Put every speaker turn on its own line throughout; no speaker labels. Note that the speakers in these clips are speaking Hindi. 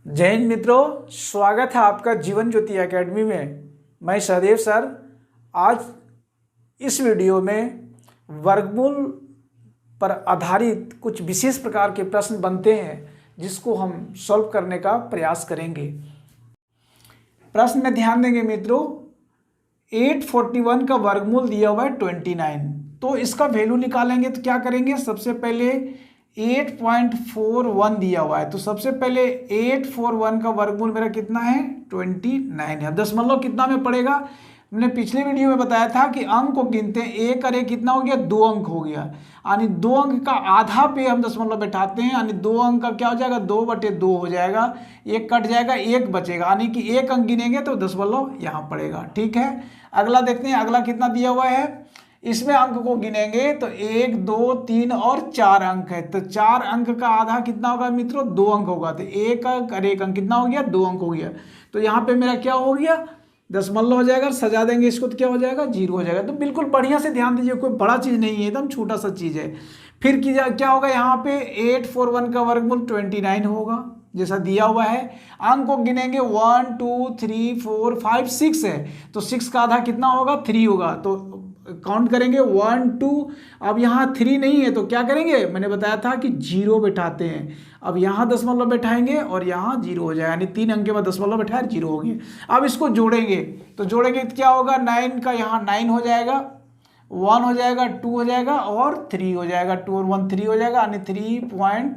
जय हिंद मित्रों, स्वागत है आपका जीवन ज्योति एकेडमी में। मैं सहदेव सर। आज इस वीडियो में वर्गमूल पर आधारित कुछ विशेष प्रकार के प्रश्न बनते हैं जिसको हम सॉल्व करने का प्रयास करेंगे। प्रश्न में ध्यान देंगे मित्रों, 841 का वर्गमूल दिया हुआ है 29, तो इसका वैल्यू निकालेंगे तो क्या करेंगे। सबसे पहले 8.41 दिया हुआ है, तो सबसे पहले 841 का वर्गमूल मेरा कितना है 29 है। दशमलव कितना में पड़ेगा, मैंने पिछले वीडियो में बताया था कि अंक को गिनते हैं, एक और एक कितना हो गया, 2 अंक हो गया। यानी 2 अंक का आधा पे हम दशमलव बैठाते हैं, यानी 2 अंक का क्या हो जाएगा, 2/2 हो जाएगा, एक कट जाएगा, एक बचेगा, यानी कि एक अंक गिनेंगे तो दशमलव यहाँ पड़ेगा। ठीक है, अगला देखते हैं, अगला कितना दिया हुआ है। इसमें अंक को गिनेंगे तो 1, 2, 3 और 4 अंक है, तो 4 अंक का आधा कितना होगा मित्रों, 2 अंक होगा। तो एक अंक और एक अंक कितना हो गया, 2 अंक हो गया। तो यहाँ पे मेरा क्या हो गया, दशमलव हो जाएगा। सजा देंगे इसको तो क्या हो जाएगा, 0 हो जाएगा। तो बिल्कुल बढ़िया से ध्यान दीजिए, कोई बड़ा चीज़ नहीं है, एकदम छोटा सा चीज़ है। फिर क्या होगा, यहाँ पे 841 का वर्गमूल 29 होगा जैसा दिया हुआ है। अंक को गिनेंगे 1, 2, 3, 4, 5, 6 है, तो 6 का आधा कितना होगा, 3 होगा। तो काउंट करेंगे 1, 2, अब यहाँ 3 नहीं है तो क्या करेंगे, मैंने बताया था कि 0 बैठाते हैं। अब यहाँ दशमलव बैठाएंगे और यहाँ 0 हो जाएगा, यानी 3 अंक के बाद दशमलव बैठाए 0 हो गया। अब इसको जोड़ेंगे तो क्या होगा, 9 का यहाँ 9 हो जाएगा, 1 हो जाएगा, 2 हो जाएगा और 3 हो जाएगा, 2 और 1 3 हो जाएगा, यानी 3 पॉइंट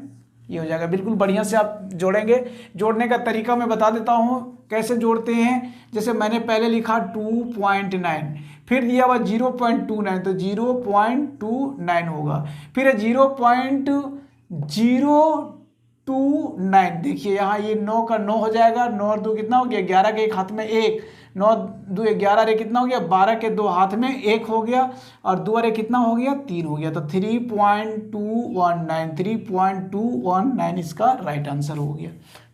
ये हो जाएगा। बिल्कुल बढ़िया से आप जोड़ेंगे। जोड़ने का तरीका मैं बता देता हूँ कैसे जोड़ते हैं। जैसे मैंने पहले लिखा 2.9, फिर दिया हुआ 0.29, तो 0.29 होगा। फिर 0.029, देखिए यहाँ ये 9 का 9 हो जाएगा, 9 और 2 कितना हो गया, 11 के एक हाथ में 1, 9 2 11 रे कितना हो गया, 12 के 2 हाथ में 1 हो गया, और 2 रे कितना हो गया, 3 हो गया। तो 3.219 इसका राइट आंसर हो गया।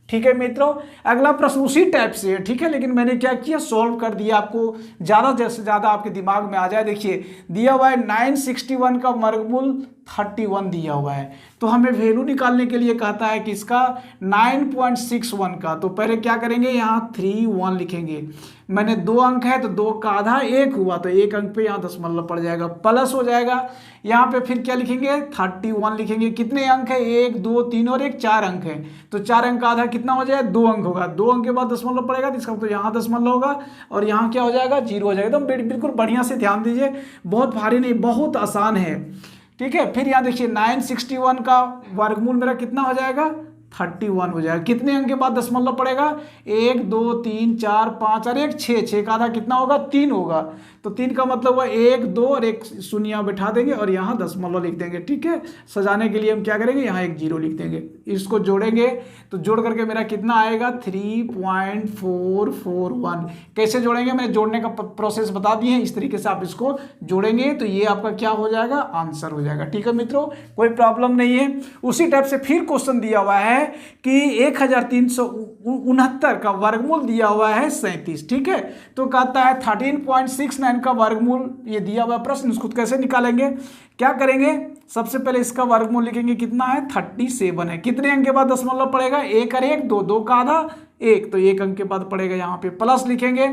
ठीक है मित्रों, अगला प्रश्न उसी टाइप से है, ठीक है, लेकिन मैंने क्या किया, सॉल्व कर दिया, आपको ज़्यादा से ज़्यादा आपके दिमाग में आ जाए। देखिए दिया हुआ है 961 का वर्गमूल 31 दिया हुआ है, तो हमें वैल्यू निकालने के लिए कहता है कि इसका 9.61 का। तो पहले क्या करेंगे, यहाँ 31 लिखेंगे। मैंने 2 अंक है तो 2 का आधा 1 हुआ, तो 1 अंक पे यहाँ दशमलव पड़ जाएगा, प्लस हो जाएगा। यहाँ पे फिर क्या लिखेंगे, 31 लिखेंगे। कितने अंक है, 1, 2, 3 और 1 4 अंक है, तो 4 अंक का आधा कितना हो जाएगा, 2 अंक होगा। 2 अंक के बाद दशमलव पड़ेगा तो इसका तो यहाँ दशमलव होगा और यहाँ क्या हो जाएगा, 0 हो जाएगा। तो बिल्कुल बढ़िया से ध्यान दीजिए, बहुत भारी नहीं, बहुत आसान है। ठीक है, फिर यहाँ देखिए 961 का वर्गमूल मेरा कितना हो जाएगा, 31 हो जाएगा। कितने अंक के बाद दशमलव पड़ेगा, 1, 2, 3, 4, 5 और 1 6, 6 का आधा कितना होगा, 3 होगा। तो 3 का मतलब हुआ 1, 2 और 1 शून्य यहाँ बैठा देंगे और यहाँ दशमलव लिख देंगे। ठीक है, सजाने के लिए हम क्या करेंगे, यहाँ एक 0 लिख देंगे। इसको जोड़ेंगे तो जोड़ करके मेरा कितना आएगा, 3.441। कैसे जोड़ेंगे, मैंने जोड़ने का प्रोसेस बता दिए हैं, इस तरीके से आप इसको जोड़ेंगे तो ये आपका क्या हो जाएगा, आंसर हो जाएगा। ठीक है मित्रों, कोई प्रॉब्लम नहीं है। उसी टाइप से फिर क्वेश्चन दिया हुआ है कि 1369 का वर्गमूल दिया हुआ है 37। ठीक है, तो कहता है 13.69 का वर्गमूल, ये दिया हुआ प्रश्न, इसको कैसे निकालेंगे, क्या करेंगे। सबसे पहले इसका वर्गमूल लिखेंगे, कितना है, 37 है। कितने अंक के बाद दशमलव पड़ेगा, 1 और 1 2, 2 का आधा 1, तो 1 अंक के बाद पड़ेगा, यहाँ पे प्लस लिखेंगे।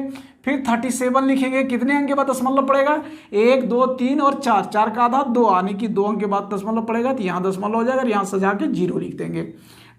फिर 37 लिखेंगे, कितने अंक के बाद दशमलव पड़ेगा, 1, 2, 3 और 4, 4 का आधा 2, यानी कि 2 अंक के बाद दशमलव पड़ेगा, तो यहाँ दशमलव हो जाएगा, यहाँ सजा के 0 लिख देंगे।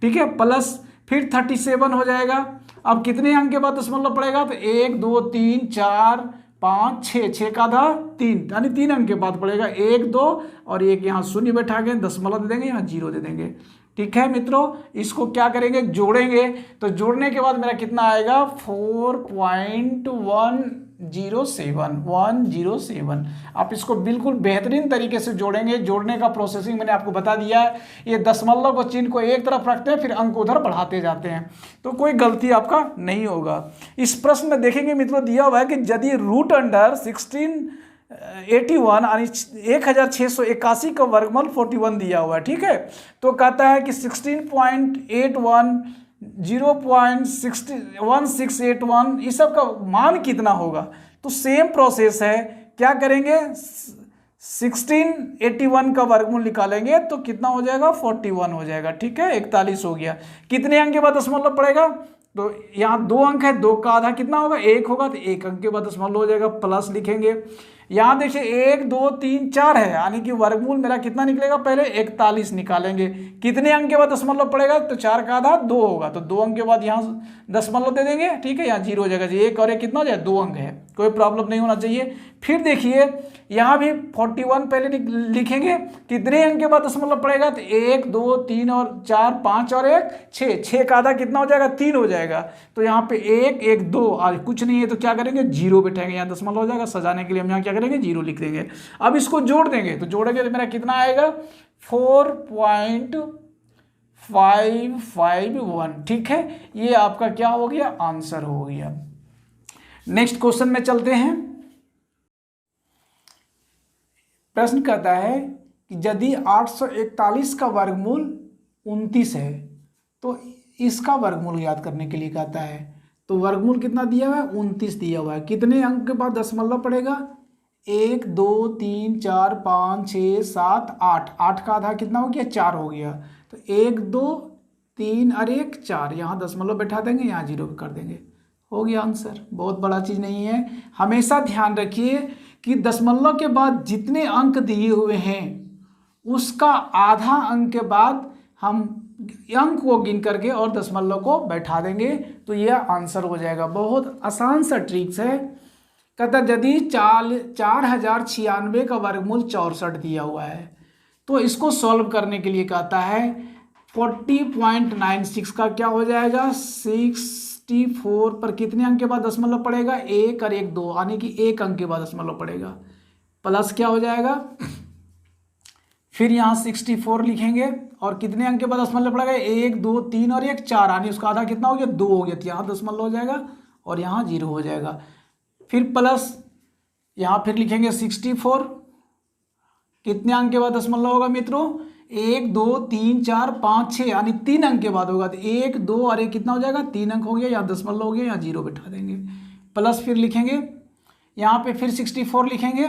ठीक है, प्लस फिर 37 हो जाएगा। अब कितने अंक के बाद दशमलव पड़ेगा, तो 1, 2, 3, 4, 5, 6, 6 का आधा 3, यानी 3 अंक के बाद पड़ेगा, 1, 2 और 1 यहाँ शून्य बैठा के दशमलव दे देंगे, यहाँ 0 दे देंगे। ठीक है मित्रों, इसको क्या करेंगे, जोड़ेंगे। तो जोड़ने के बाद मेरा कितना आएगा, 4.107। आप इसको बिल्कुल बेहतरीन तरीके से जोड़ेंगे। जोड़ने का प्रोसेसिंग मैंने आपको बता दिया है। ये दशमलव को चिन्ह को एक तरफ रखते हैं, फिर अंक उधर बढ़ाते जाते हैं, तो कोई गलती आपका नहीं होगा। इस प्रश्न में देखेंगे मित्रों, दिया हुआ है कि यदि रूट अंडर 1681 यानी 1681 का वर्गमूल 41 दिया हुआ है। ठीक है, तो कहता है कि 16.81 0.1681 इस सब का मान कितना होगा। तो सेम प्रोसेस है, क्या करेंगे, 1681 का वर्गमूल निकालेंगे तो कितना हो जाएगा 41 हो जाएगा। ठीक है, 41 हो गया। कितने अंक के बाद दशमलव पड़ेगा, तो यहाँ 2 अंक है, 2 का आधा कितना होगा 1 होगा, तो 1 अंक के बाद दशमलव हो जाएगा, प्लस लिखेंगे। यहाँ देखिए 1 2 3 4 है, यानी कि वर्गमूल मेरा कितना निकलेगा, पहले 41 निकालेंगे। कितने अंक के बाद दशमलव पड़ेगा, तो 4 का आधा 2 होगा, तो 2 अंक के बाद यहाँ दशमलव दे देंगे। ठीक है, यहाँ 0 हो जाएगा। 1 और 1 कितना हो जाए 2 अंक है, कोई प्रॉब्लम नहीं होना चाहिए। फिर देखिए यहाँ भी 41 पहले लिखेंगे। कितने अंक के बाद दशमलव पड़ेगा, तो 1 2 3 और 4 5 और 1 6, 6 का आधा कितना हो जाएगा 3 हो जाएगा। तो यहाँ पे 1 1 2 और कुछ नहीं है, तो क्या करेंगे 0 बैठाएंगे, यहाँ दशमलव हो जाएगा। सजाने के लिए हम यहाँ क्या करेंगे 0 लिख देंगे। अब इसको जोड़ देंगे, तो जोड़ेंगे तो मेरा कितना आएगा 4.551। ठीक है, ये आपका क्या हो गया, आंसर हो गया। नेक्स्ट क्वेश्चन में चलते हैं। प्रश्न कहता है कि यदि 841 का वर्गमूल 29 है तो इसका वर्गमूल याद करने के लिए कहता है। तो वर्गमूल कितना दिया हुआ है 29 दिया हुआ है। कितने अंक के बाद दशमलव पड़ेगा, 1 2 3 4 5 6 7 8, 8 का आधा कितना हो गया 4 हो गया। तो 1 2 3 और 1 4, यहाँ दशमलव बैठा देंगे, यहाँ 0 कर देंगे, हो गया आंसर। बहुत बड़ा चीज़ नहीं है। हमेशा ध्यान रखिए कि दशमलव के बाद जितने अंक दिए हुए हैं उसका आधा अंक के बाद हम अंक को गिन करके और दशमलव को बैठा देंगे, तो यह आंसर हो जाएगा। बहुत आसान सा ट्रिक्स है। कहता यदि 4096 का वर्गमूल 64 दिया हुआ है तो इसको सॉल्व करने के लिए कहता है 40.96 का क्या हो जाएगा 64 पर कितने अंक के बाद दशमलव पड़ेगा, 1 और 1 2, यानी कि 1 अंक के बाद दशमलव पड़ेगा, प्लस क्या हो जाएगा, फिर यहाँ 64 लिखेंगे और कितने अंक के बाद दशमलव पड़ेगा, 1 2 3 और 1 4, यानी उसका आधा कितना हो गया 2 हो गया, तो यहाँ दशमलव हो जाएगा और यहाँ 0 हो जाएगा। फिर प्लस यहाँ फिर लिखेंगे 64, कितने अंक के बाद दशमलव होगा मित्रों, 1 2 3 4 5 6, यानी 3 अंक के बाद होगा, तो 1 2 और 1 कितना हो जाएगा 3 अंक हो गया, यहाँ दशमलव हो गया, यहाँ 0 बैठा देंगे, प्लस फिर लिखेंगे यहाँ पे फिर 64 लिखेंगे,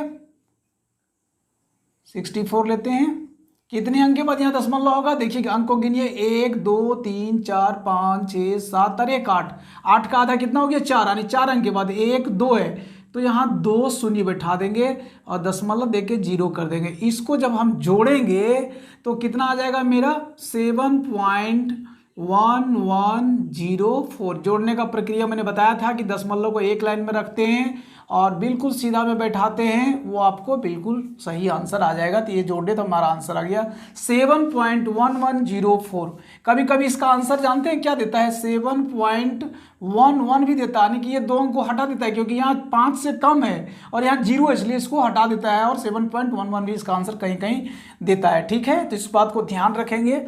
64 लेते हैं। कितने अंक के बाद यहाँ दशमलव होगा, देखिए अंक को गिनिए, 1 2 3 4 5 6 7 और 1 8, 8 का आधा कितना हो गया 4, यानी 4 अंक के बाद 1 2 है, तो यहाँ 2 शून्य बैठा देंगे और दशमलव देके 0 कर देंगे। इसको जब हम जोड़ेंगे तो कितना आ जाएगा मेरा 7.1104। जोड़ने का प्रक्रिया मैंने बताया था कि दशमलव को एक लाइन में रखते हैं और बिल्कुल सीधा में बैठाते हैं, वो आपको बिल्कुल सही आंसर आ जाएगा। तो ये जोड़ने तो हमारा आंसर आ गया 7.1104। कभी कभी इसका आंसर जानते हैं क्या देता है, 7.11 भी देता है, यानी कि ये 2 अंक को हटा देता है, क्योंकि यहाँ 5 से कम है और यहाँ 0 है, इसलिए इसको हटा देता है और 7.11 भी इसका आंसर कहीं कहीं देता है। ठीक है, तो इस बात को ध्यान रखेंगे।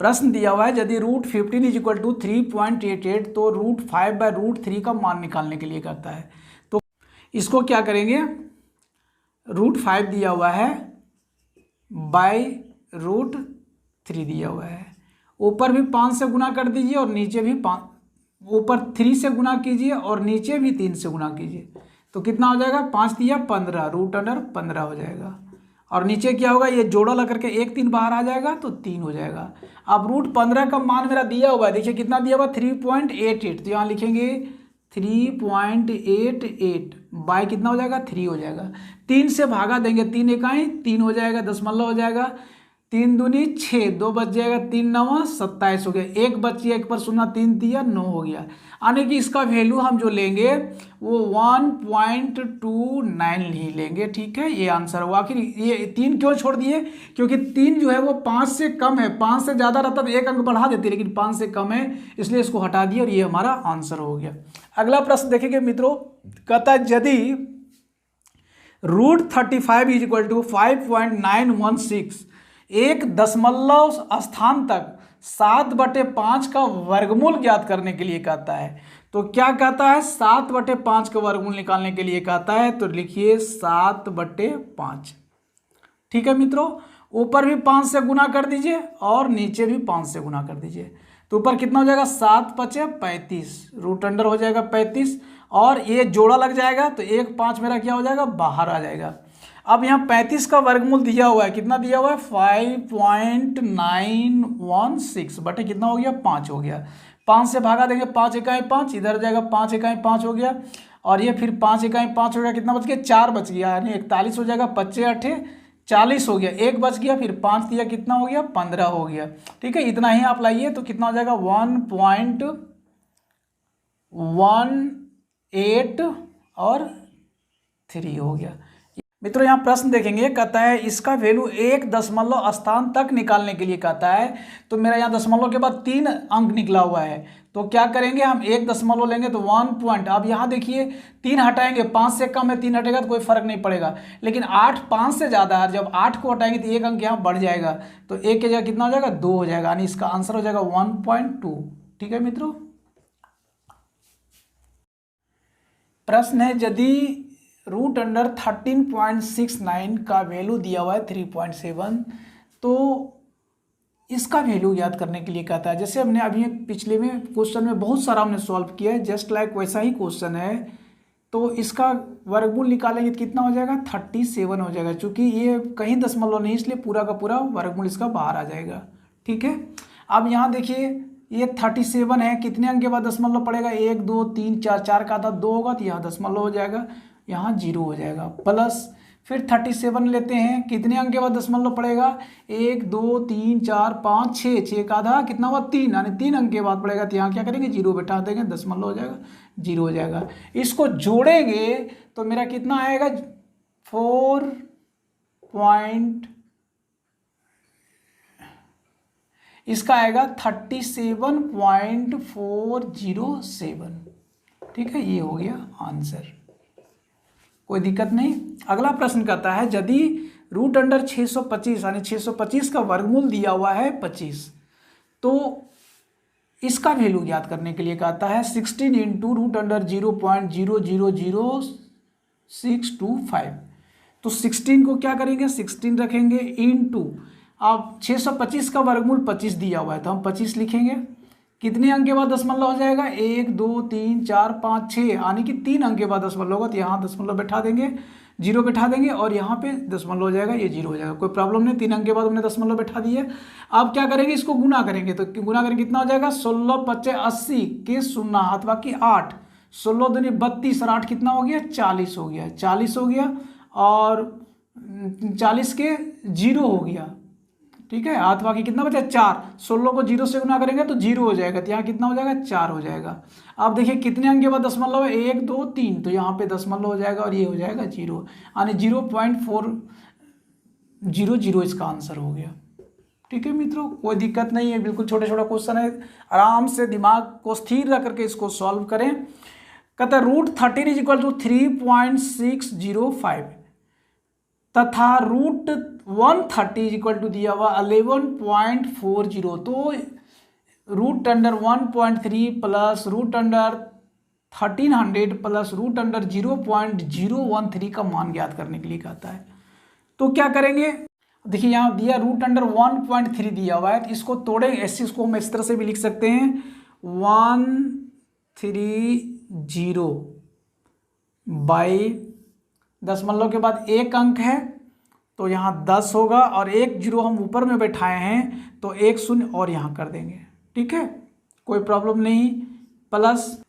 प्रश्न दिया हुआ है यदि √15 = 3.88 तो √5/√3 का मान निकालने के लिए कहता है। तो इसको क्या करेंगे, √5 दिया हुआ है /√3 दिया हुआ है, ऊपर भी 5 से गुना कर दीजिए और नीचे भी 5, ऊपर 3 से गुना कीजिए और नीचे भी 3 से गुना कीजिए, तो कितना हो जाएगा 5 दिया 15, √15 हो जाएगा। और नीचे क्या होगा, ये जोड़ा लग करके 1 3 बाहर आ जाएगा तो 3 हो जाएगा। अब √15 का मान मेरा दिया हुआ है, देखिए कितना दिया हुआ 3.88, तो यहाँ लिखेंगे 3.88 बाय कितना हो जाएगा 3 हो जाएगा। 3 से भागा देंगे, 3 इकाई 3 हो जाएगा, दशमलव हो जाएगा, 3 दूनी 6, 2 बच जाएगा, 3 9 27 हो गया, 1 बच गया, 1 पर 0 3 दिया 9 हो गया, यानी कि इसका वैल्यू हम जो लेंगे वो 1.29 ही लेंगे। ठीक है, ये आंसर हुआ। आखिर ये 3 क्यों छोड़ दिए, क्योंकि 3 जो है वो 5 से कम है, 5 से ज़्यादा रहता तो 1 अंक बढ़ा देते, लेकिन 5 से कम है इसलिए इसको हटा दिए और ये हमारा आंसर हो गया। अगला प्रश्न देखेंगे मित्रों, कहता है यदि √35 = 5.916 एक दशमलव स्थान तक 7/5 का वर्गमूल ज्ञात करने के लिए कहता है। तो क्या कहता है, 7/5 का वर्गमूल निकालने के लिए कहता है, तो लिखिए 7/5। ठीक है मित्रों, ऊपर भी 5 से गुना कर दीजिए और नीचे भी 5 से गुना कर दीजिए, तो ऊपर कितना हो जाएगा 7 5 35, √अंडर हो जाएगा 35 और ये जोड़ा लग जाएगा तो 1 5 मेरा क्या हो जाएगा बाहर आ जाएगा। अब यहाँ 35 का वर्गमूल दिया हुआ है, कितना दिया हुआ है 5.916 बटे कितना हो गया 5 हो गया। 5 से भागा देंगे 5 इकाई 5, इधर जाएगा 5 इकाई 5 हो गया, और ये फिर 5 इकाई 5 हो गया, कितना बच गया 4 बच गया, यानी 41 हो जाएगा, 25 8 40 हो गया, एक बच गया, फिर 5 दिया कितना हो गया 15 हो गया। ठीक है, इतना ही आप लाइए तो कितना हो जाएगा 1.18 और 3 हो गया। मित्रों यहाँ प्रश्न देखेंगे, कहता है इसका वैल्यू एक दशमलव स्थान तक निकालने के लिए कहता है। तो मेरा यहाँ दशमलव के बाद 3 अंक निकला हुआ है, तो क्या करेंगे हम एक दशमलव लेंगे तो 1 पॉइंट, अब यहाँ देखिए 3 हटाएंगे, 5 से कम है 3 हटेगा तो कोई फर्क नहीं पड़ेगा, लेकिन 8 5 से ज़्यादा है, जब 8 को हटाएंगे तो एक अंक यहाँ बढ़ जाएगा, तो एक की जगह कितना हो जाएगा 2 हो जाएगा, यानी इसका आंसर हो जाएगा 1.2। ठीक है मित्रों, प्रश्न है यदि √13.69 का वैल्यू दिया हुआ है 3.7, तो इसका वैल्यू याद करने के लिए कहता है। जैसे हमने अभी पिछले में क्वेश्चन में बहुत सारा हमने सॉल्व किया है, जस्ट लाइक वैसा ही क्वेश्चन है। तो इसका वर्गमूल निकालेंगे तो कितना हो जाएगा 37 हो जाएगा, क्योंकि ये कहीं दशमलव नहीं इसलिए पूरा का पूरा वर्गमूल इसका बाहर आ जाएगा। ठीक है, अब यहाँ देखिए ये 37 है, कितने अंक के बाद दशमलव पड़ेगा 1 2 3 4, 4 का आधा 2 होगा तो यहाँ दशमलव हो जाएगा, यहाँ 0 हो जाएगा, प्लस फिर 37 लेते हैं, कितने अंक के बाद दशमलव पड़ेगा 1 2 3 4 5 6, 6 का आधा कितना हुआ 3, यानी 3 अंक के बाद पड़ेगा, तो यहाँ क्या करेंगे 0 बैठा देंगे, दशमलव हो जाएगा 0 हो जाएगा। इसको जोड़ेंगे तो मेरा कितना आएगा 4 पॉइंट, इसका आएगा 37.407। ठीक है, ये हो गया आंसर, कोई दिक्कत नहीं। अगला प्रश्न कहता है यदि √625 यानी 625 का वर्गमूल दिया हुआ है 25, तो इसका वैल्यू याद करने के लिए कहता है 16 इंटू √0.0000625। तो 16 को क्या करेंगे 16 रखेंगे इंटू, अब 625 का वर्गमूल 25 दिया हुआ है तो हम 25 लिखेंगे, कितने अंक के बाद दशमलव हो जाएगा 1 2 3 4 5 6, यानी कि 3 अंक के बाद दशमलव होगा, तो यहाँ दशमलव बैठा देंगे, 0 बैठा देंगे, और यहाँ पे दशमलव हो जाएगा, ये 0 हो जाएगा, कोई प्रॉब्लम नहीं, 3 अंक के बाद हमने दशमलव बैठा दिए। अब क्या करेंगे इसको गुना करेंगे, तो गुना करेंगे कितना हो जाएगा 16 25 80 के 0 हाथ बाकी 8, 16 दूनी 32 और 8 कितना हो गया 40 हो गया, 40 हो गया, और 40 के 0 हो गया। ठीक है, हाथ बाकी कितना बचा 4, 16 को 0 से गुना करेंगे तो 0 हो जाएगा, तो यहाँ कितना हो जाएगा 4 हो जाएगा। अब देखिए कितने अंक के बाद दशमलव है 1 2 3, तो यहाँ पे दशमलव हो जाएगा और ये हो जाएगा 0, यानी 0.400 इसका आंसर हो गया। ठीक है मित्रों, कोई दिक्कत नहीं है, बिल्कुल छोटा छोटा क्वेश्चन है, आराम से दिमाग को स्थिर रख करके इसको सॉल्व करें। कहता है √13 = 3.605 तथा √130 दिया हुआ 11.40, तो √1.3 प्लस √1300 प्लस √0.013 का मान ज्ञात करने के लिए कहता है। तो क्या करेंगे, देखिए यहाँ दिया √1.3 दिया हुआ है, तो इसको तोड़ेंगे, ऐसे इसको हम इस तरह से भी लिख सकते हैं 130 बाई दशमलव के बाद एक अंक है तो यहाँ 10 होगा, और 1 0 हम ऊपर में बैठाए हैं तो 1 0 और यहाँ कर देंगे। ठीक है, कोई प्रॉब्लम नहीं, प्लस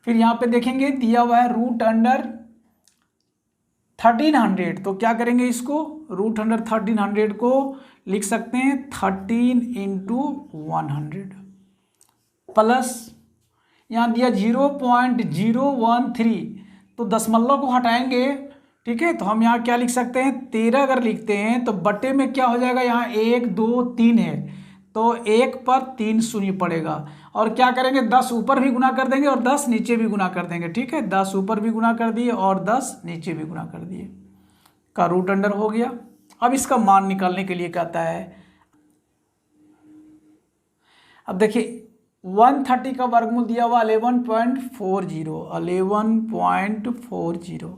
फिर यहाँ पे देखेंगे दिया हुआ है √1300, तो क्या करेंगे इसको √1300 को लिख सकते हैं 13 × 100, प्लस यहाँ दिया 0.013, तो दशमलव को हटाएंगे। ठीक है, तो हम यहाँ क्या लिख सकते हैं 13 अगर लिखते हैं तो बटे में क्या हो जाएगा, यहाँ 1 2 3 है तो 1 पर 3 शून्य पड़ेगा, और क्या करेंगे 10 ऊपर भी गुना कर देंगे और 10 नीचे भी गुना कर देंगे। ठीक है, 10 ऊपर भी गुना कर दिए और 10 नीचे भी गुना कर दिए, का रूट अंडर हो गया। अब इसका मान निकालने के लिए कहता है, अब देखिए 130 का वर्गमूल दिया हुआ 11.40,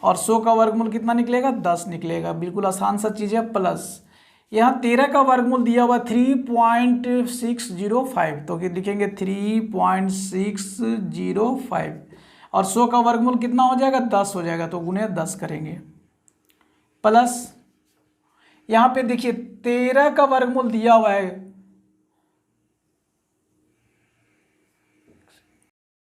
और 100 का वर्गमूल कितना निकलेगा 10 निकलेगा, बिल्कुल आसान सा चीज़ है। प्लस यहाँ 13 का वर्गमूल दिया हुआ 3.605, तो लिखेंगे 3.605, और 100 का वर्गमूल कितना हो जाएगा 10 हो जाएगा, तो गुने 10 करेंगे। प्लस यहाँ पे देखिए 13 का वर्गमूल दिया हुआ है।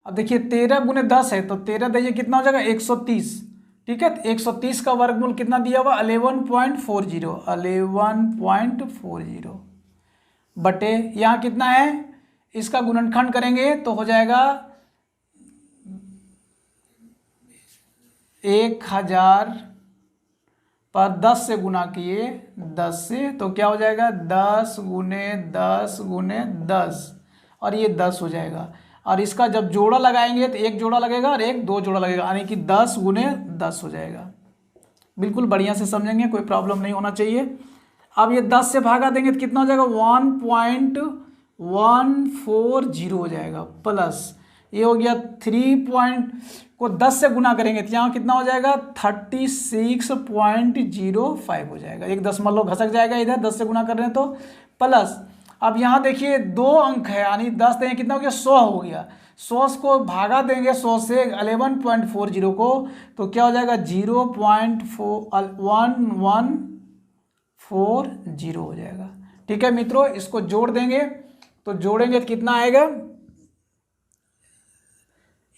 अब देखिए 13 गुने 10 है, तो 13 देखिए कितना हो जाएगा 130। ठीक है, 130 का वर्गमूल कितना दिया हुआ 11.40, 11.40 बटे यहाँ कितना है, इसका गुणनखंड करेंगे तो हो जाएगा 1000 पर 10 से गुना किए 10 से, तो क्या हो जाएगा 10 गुने 10 गुने 10, और ये 10 हो जाएगा। और इसका जब जोड़ा लगाएंगे तो एक जोड़ा लगेगा और एक दो जोड़ा लगेगा, यानी कि 10 गुने 10 हो जाएगा। बिल्कुल बढ़िया से समझेंगे, कोई प्रॉब्लम नहीं होना चाहिए। अब ये 10 से भागा देंगे तो कितना हो जाएगा 1.140 हो जाएगा। प्लस ये हो गया 3 को 10 से गुना करेंगे तो यहाँ कितना हो जाएगा 36.05 हो जाएगा। एक दशमलव घसक जाएगा इधर 10 से गुना कर रहे हैं तो। प्लस अब यहाँ देखिए 2 अंक है, यानी 10 देंगे कितना हो गया 100 हो गया। 100 को भागा देंगे 100 से 11.40 को, तो क्या हो जाएगा 0.1140 हो जाएगा। ठीक है मित्रों, इसको जोड़ देंगे तो जोड़ेंगे तो कितना आएगा,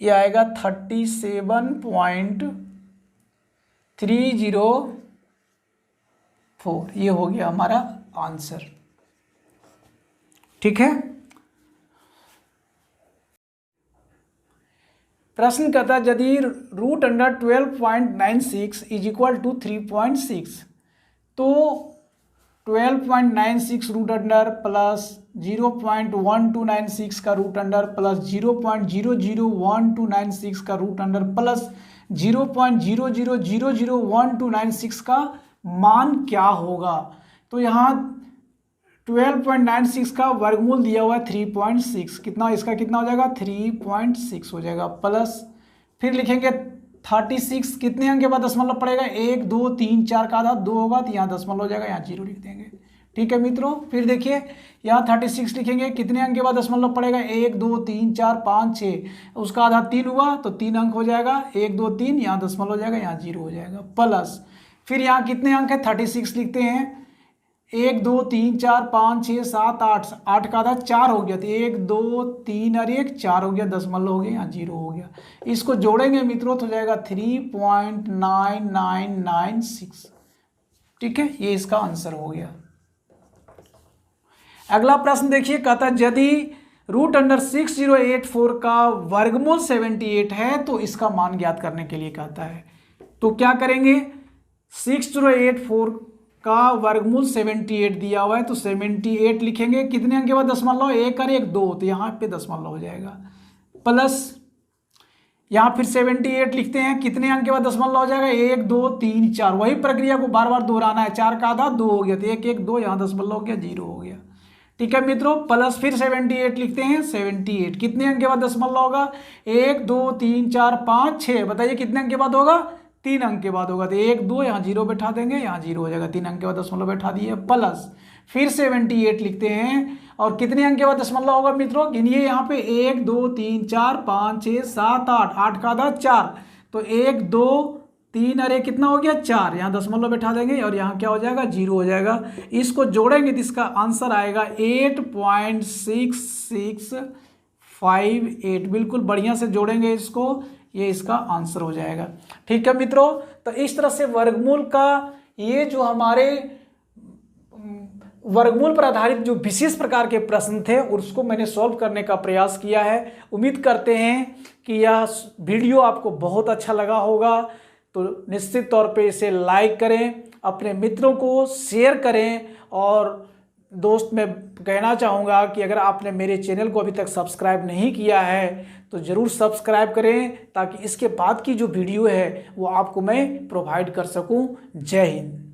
ये आएगा 37.304। ये हो गया हमारा आंसर। ठीक है, प्रश्न कहता है यदि √12.96 इज इक्वल टू 3.6, तो 12.96 रूट अंडर प्लस 0.1296 का रूट अंडर प्लस 0.001296 का रूट अंडर प्लस 0.00001296 का मान क्या होगा। तो यहाँ 12.96 का वर्गमूल दिया हुआ है 3.6, कितना इसका कितना हो जाएगा 3.6 हो जाएगा। प्लस फिर लिखेंगे 36 कितने अंक के बाद दशमलव पड़ेगा 1 2 3 4 का आधा 2 होगा, तो यहाँ दशमलव हो जाएगा, यहाँ 0 लिख देंगे। ठीक है मित्रों, फिर देखिए यहाँ 36 लिखेंगे कितने अंक के बाद दशमलव पड़ेगा 1 2 3 4 5 6, उसका आधा 3 हुआ तो 3 अंक हो जाएगा, 1 2 3 यहाँ दशमलव हो जाएगा, यहाँ 0 हो जाएगा। प्लस फिर यहाँ कितने अंक है 36 लिखते हैं 1 2 3 4 5 6 7 8, 8 का आधा 4 हो गया, तो 1 2 3 और 1 4 हो गया, दशमलव हो गया, यहाँ 0 हो गया। इसको जोड़ेंगे मित्रों तो हो जाएगा 3.9996। ठीक है, ये इसका आंसर हो गया। अगला प्रश्न देखिए, कहता है यदि √6084 का वर्गमूल 78 है तो इसका मान ज्ञात करने के लिए कहता है। तो क्या करेंगे 6084 का वर्गमूल 78 दिया हुआ है, तो 78 लिखेंगे कितने अंक के बाद दशमलव 1 और 1 2, तो यहाँ पे दशमलव हो जाएगा। प्लस यहाँ फिर 78 लिखते हैं कितने अंक के बाद दशमलव हो जाएगा 1 2 3 4, वही प्रक्रिया को बार बार दोहराना है। 4 का आधा 2 हो गया, तो 1 1 2, यहाँ दशमलव हो गया 0 हो गया। ठीक है मित्रों, प्लस फिर 78 लिखते हैं 78 कितने अंक के बाद दशमलव होगा 1 2 3 4 5 6, बताइए कितने अंक के बाद होगा 3 अंक के बाद होगा, तो 1 2 यहाँ 0 बैठा देंगे, यहाँ 0 हो जाएगा, 3 अंक के बाद दशमलव बैठा दिए। प्लस फिर 78 लिखते हैं और कितने अंक के बाद दशमलव होगा मित्रों गिनिए, यहाँ पे 1 2 3 4 5 6 7 8, 8 का आधा 4, तो 1 2 3 और 1 कितना हो गया 4, यहाँ दशमलव बैठा देंगे और यहाँ क्या हो जाएगा 0 हो जाएगा। इसको जोड़ेंगे तो इसका आंसर आएगा 8.6658। बिल्कुल बढ़िया से जोड़ेंगे इसको, ये इसका आंसर हो जाएगा। ठीक है मित्रों, तो इस तरह से वर्गमूल का ये जो हमारे वर्गमूल पर आधारित जो विशेष प्रकार के प्रश्न थे उसको मैंने सॉल्व करने का प्रयास किया है। उम्मीद करते हैं कि यह वीडियो आपको बहुत अच्छा लगा होगा, तो निश्चित तौर पे इसे लाइक करें, अपने मित्रों को शेयर करें, और दोस्त मैं कहना चाहूँगा कि अगर आपने मेरे चैनल को अभी तक सब्सक्राइब नहीं किया है तो ज़रूर सब्सक्राइब करें, ताकि इसके बाद की जो वीडियो है वो आपको मैं प्रोवाइड कर सकूँ। जय हिंद।